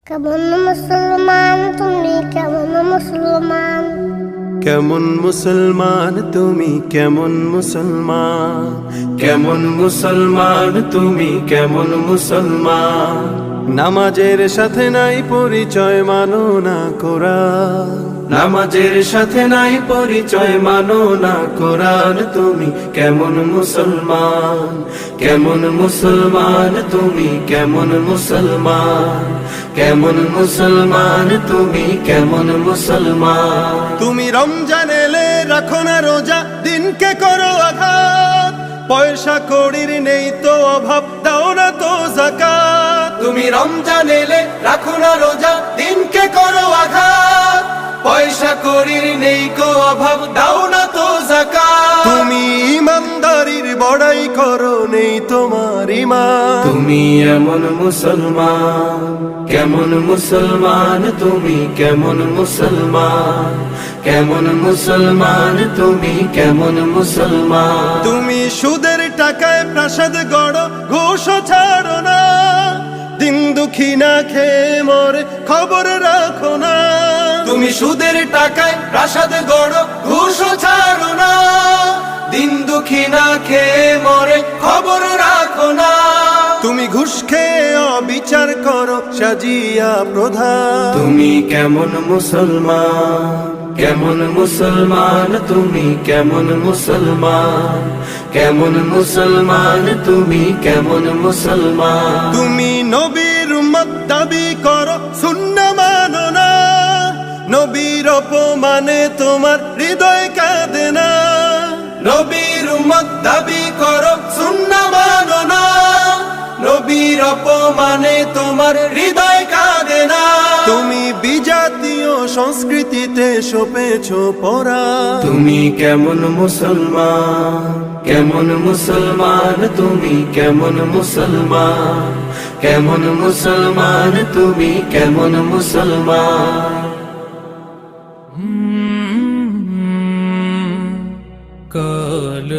কেমন মুসলমান তুমি কেমন মুসলমান, কেমন মুসলমান তুমি কেমন মুসলমান, কেমন মুসলমান তুমি কেমন মুসলমান। নামাজের সাথে নাই পরিচয় মানো না কোরআন, নামাজের সাথে নাই পরিচয় মানো না কোরআন। তুমি কেমন মুসলমান, কেমন মুসলমান তুমি কেমন মুসলমান, কেমন মুসলমান তুমি কেমন মুসলমান। তুমি রমজান এলে রাখো না রোজা, দিনকে করো আঘাত, পয়সা কড়ির নেই তো অভাব, দাও না তো যাকাত। তুমি রমজান এলে রাখো না রোজা, দিনকে করো আঘাত, পয়সা কড়ির নেই কো অভাব, দাও না তো যাকাত। তুমি ইমানদারির বড়াই করো, নেই তোমার ঈমান। তুমি এমন মুসলমান, কেমন মুসলমান তুমি কেমন মুসলমান, কেমন মুসলমান তুমি কেমন মুসলমান। তুমি সুদের টাকায় প্রাসাদ গড়ো, ঘুষ ছাড়ো না, দিন দুঃখী না খেয়ে মরে খবর রাখো না। তুমি সুদের টাকায় প্রাসাদ গড়ো, ঘুষ ছাড়ো না, দিন দুঃখী না খেয়ে মরে খবর রাখো না। তুমি ঘুষ খেয়ে অবিচার করো সাজিয়া প্রধান। তুমি কেমন মুসলমান, কেমন মুসলমান তুমি কেমন মুসলমান, কেমন মুসলমান তুমি কেমন মুসলমান। তুমি নবীর উম্মত দাবি করো, সুন্নাহ মানো না, নবীর অপমানে তোমার হৃদয় কাঁদে না। নবীর উম্মত দাবি করো, সুন্নাহ মানো না, নবীর অপমানে তোমার হৃদয় কাঁদে না। তুমি বিজাতীয় সংস্কৃতিতে সপেছো পরা। তুমি কেমন মুসলমান, কেমন মুসলমান তুমি কেমন মুসলমান, কেমন মুসলমান তুমি কেমন মুসলমান। কাল